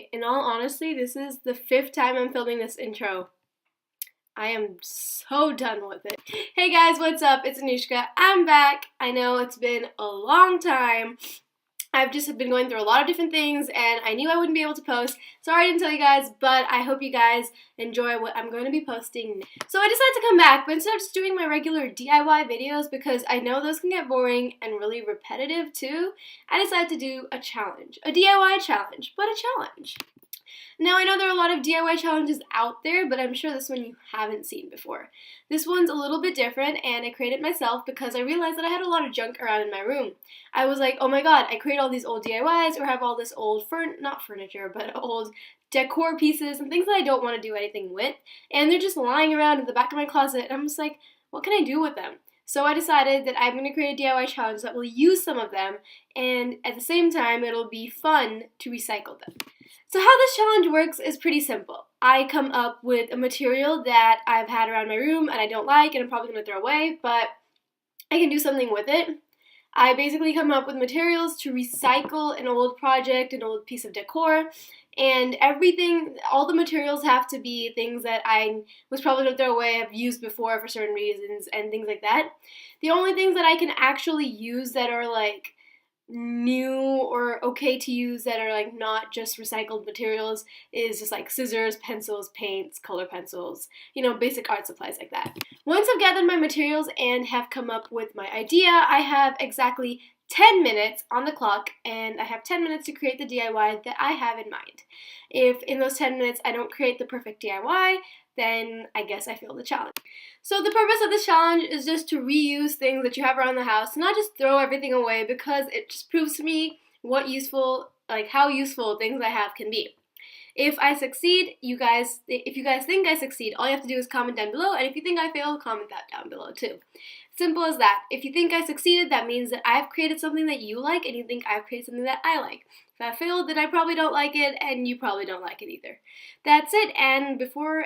Okay, in all honesty, this is the 5th time I'm filming this intro. I am so done with it. Hey guys, what's up? It's Anushka. I'm back. I know it's been a long time. I've just been going through a lot of different things and I knew I wouldn't be able to post. Sorry I didn't tell you guys, but I hope you guys enjoy what I'm going to be posting. So I decided to come back, but instead of just doing my regular DIY videos, because I know those can get boring and really repetitive too, I decided to do a challenge. A DIY challenge, but a challenge. Now, I know there are a lot of DIY challenges out there, but I'm sure this one you haven't seen before. This one's a little bit different, and I created it myself because I realized that I had a lot of junk around in my room. I was like, oh my god, I create all these old DIYs or have all this old, not furniture, but old decor pieces and things that I don't want to do anything with, and they're just lying around in the back of my closet, and I'm just like, what can I do with them? So I decided that I'm going to create a DIY challenge that will use some of them, and at the same time, it'll be fun to recycle them. So how this challenge works is pretty simple. I come up with a material that I've had around my room and I don't like and I'm probably going to throw away, but I can do something with it. I basically come up with materials to recycle an old project, an old piece of decor, and everything, all the materials have to be things that I was probably going to throw away, I've used before for certain reasons, and things like that. The only things that I can actually use that are like new or okay to use that are like not just recycled materials is just like scissors, pencils, paints, color pencils, you know, basic art supplies like that. Once I've gathered my materials and have come up with my idea, I have exactly 10 minutes on the clock, and I have 10 minutes to create the DIY that I have in mind. If in those 10 minutes I don't create the perfect DIY, then I guess I failed the challenge. So the purpose of this challenge is just to reuse things that you have around the house, not just throw everything away, because it just proves to me how useful things I have can be. If I succeed, if you guys think I succeed, all you have to do is comment down below, and if you think I failed, comment that down below too. Simple as that. If you think I succeeded, that means that I've created something that you like, and you think I've created something that I like. If I failed, then I probably don't like it, and you probably don't like it either. That's it, and before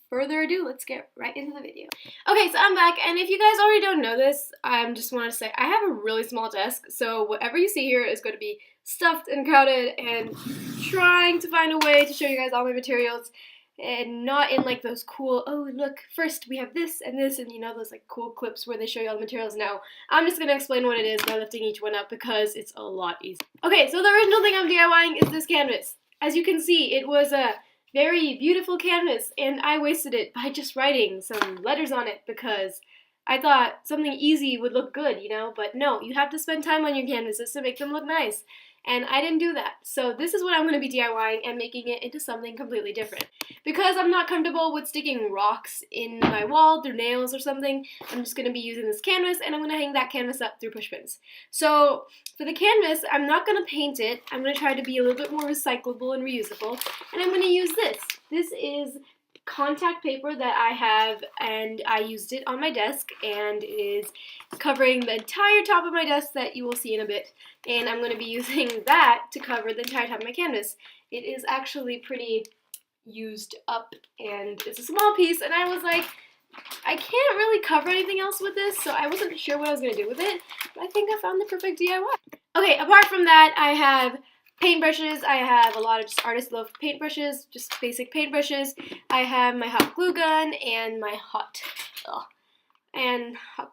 further ado, let's get right into the video. Okay, so I'm back, and if you guys already don't know this, I just want to say I have a really small desk, so whatever you see here is going to be stuffed and crowded and trying to find a way to show you guys all my materials, and not in like those cool, oh look, first we have this, and you know, those like cool clips where they show you all the materials. No, I'm just going to explain what it is by lifting each one up because it's a lot easier. Okay, so the original thing I'm DIYing is this canvas. As you can see, it was a very beautiful canvas, and I wasted it by just writing some letters on it because I thought something easy would look good, you know, but no, you have to spend time on your canvases to make them look nice, and I didn't do that. So this is what I'm going to be DIYing and making it into something completely different. Because I'm not comfortable with sticking rocks in my wall through nails or something, I'm just going to be using this canvas, and I'm going to hang that canvas up through push pins. So for the canvas, I'm not going to paint it. I'm going to try to be a little bit more recyclable and reusable, and I'm going to use this. This is contact paper that I have, and I used it on my desk, and it is covering the entire top of my desk that you will see in a bit, and I'm going to be using that to cover the entire top of my canvas. It is actually pretty used up, and it's a small piece, and I was like, I can't really cover anything else with this, so I wasn't sure what I was going to do with it, but I think I found the perfect DIY. Okay, apart from that, I have paintbrushes. I have a lot of just Artist Love paintbrushes, just basic paintbrushes. I have my hot glue gun and my hot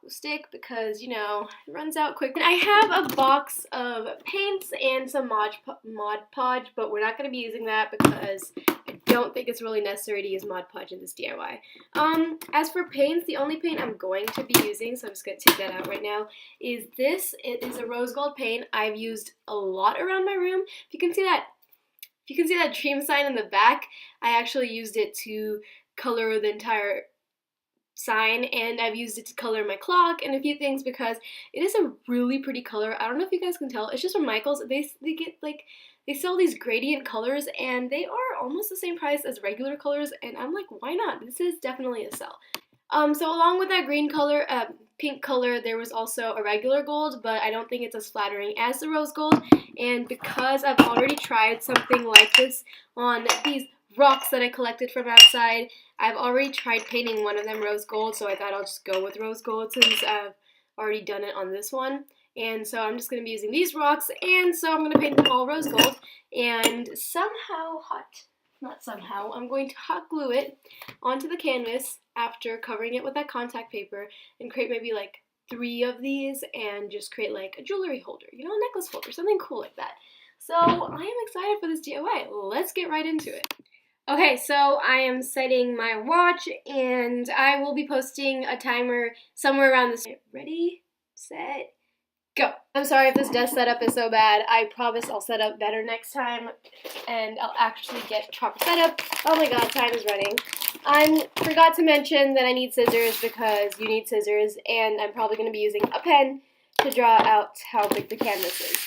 glue stick because, you know, it runs out quick. And I have a box of paints and some Mod Podge, but we're not going to be using that because I don't think it's really necessary to use Mod Podge in this DIY. As for paints, the only paint I'm going to be using, so I'm just going to take that out right now, is this. It is a rose gold paint. I've used a lot around my room. If you can see that dream sign in the back, I actually used it to color the entire sign, and I've used it to color my clock and a few things because it is a really pretty color. I don't know if you guys can tell. It's just from Michaels. They sell these gradient colors, and they are almost the same price as regular colors, and I'm like, why not? This is definitely a sell. So along with that green color, pink color, there was also a regular gold, but I don't think it's as flattering as the rose gold, and because I've already tried something like this on these rocks that I collected from outside, I've already tried painting one of them rose gold, so I thought I'll just go with rose gold since I've already done it on this one. And so I'm just going to be using these rocks, and so I'm going to paint them all rose gold. and I'm going to hot glue it onto the canvas after covering it with that contact paper and create maybe like 3 of these and just create like a jewelry holder, you know, a necklace holder, something cool like that. So I am excited for this DIY. Let's get right into it. Okay, so I am setting my watch and I will be posting a timer somewhere around this. Ready, set, go. I'm sorry if this desk setup is so bad. I promise I'll set up better next time and I'll actually get proper setup. Oh my god, time is running. I forgot to mention that I need scissors because you need scissors, and I'm probably going to be using a pen to draw out how big the canvas is.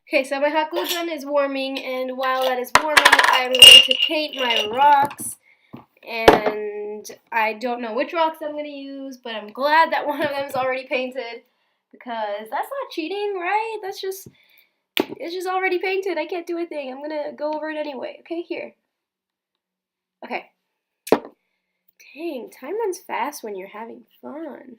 Okay, so my hot glue gun is warming, and while that is warming, I'm going to paint my rocks. And I don't know which rocks I'm going to use, but I'm glad that one of them is already painted, because that's not cheating, right? It's just already painted. I can't do a thing. I'm going to go over it anyway. Okay, here. Okay. Dang, time runs fast when you're having fun.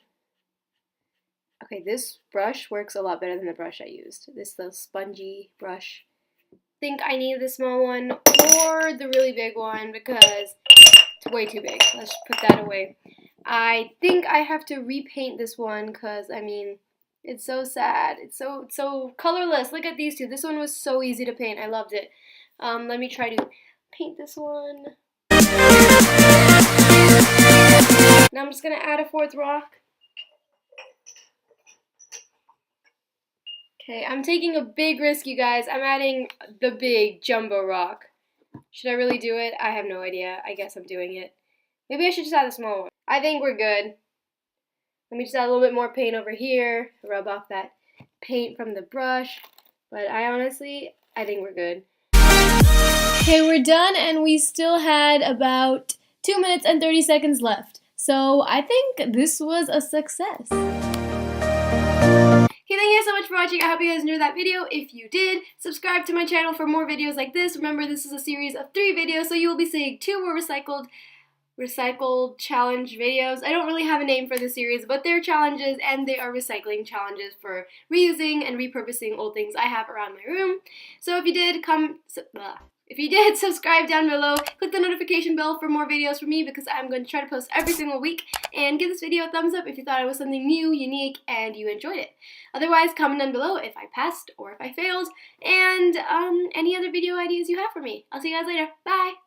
Okay, this brush works a lot better than the brush I used. This little spongy brush. I think I need the small one or the really big one because it's way too big. Let's put that away. I think I have to repaint this one because, I mean, it's so sad. It's so colorless. Look at these two. This one was so easy to paint. I loved it. Let me try to paint this one. Now I'm just going to add a 4th rock. Okay, I'm taking a big risk, you guys. I'm adding the big jumbo rock. Should I really do it? I have no idea. I guess I'm doing it. Maybe I should just add the small one. I think we're good. Let me just add a little bit more paint over here. Rub off that paint from the brush. But I think we're good. Okay, we're done, and we still had about 2 minutes and 30 seconds left. So I think this was a success. Okay, thank you guys so much for watching. I hope you guys enjoyed that video. If you did, subscribe to my channel for more videos like this. Remember, this is a series of 3 videos, so you will be seeing 2 more recycled challenge videos. I don't really have a name for the series, but they're challenges, and they are recycling challenges for reusing and repurposing old things I have around my room. So if you did, subscribe down below, click the notification bell for more videos from me because I'm going to try to post every single week, and give this video a thumbs up if you thought it was something new, unique, and you enjoyed it. Otherwise, comment down below if I passed or if I failed, and any other video ideas you have for me. I'll see you guys later. Bye!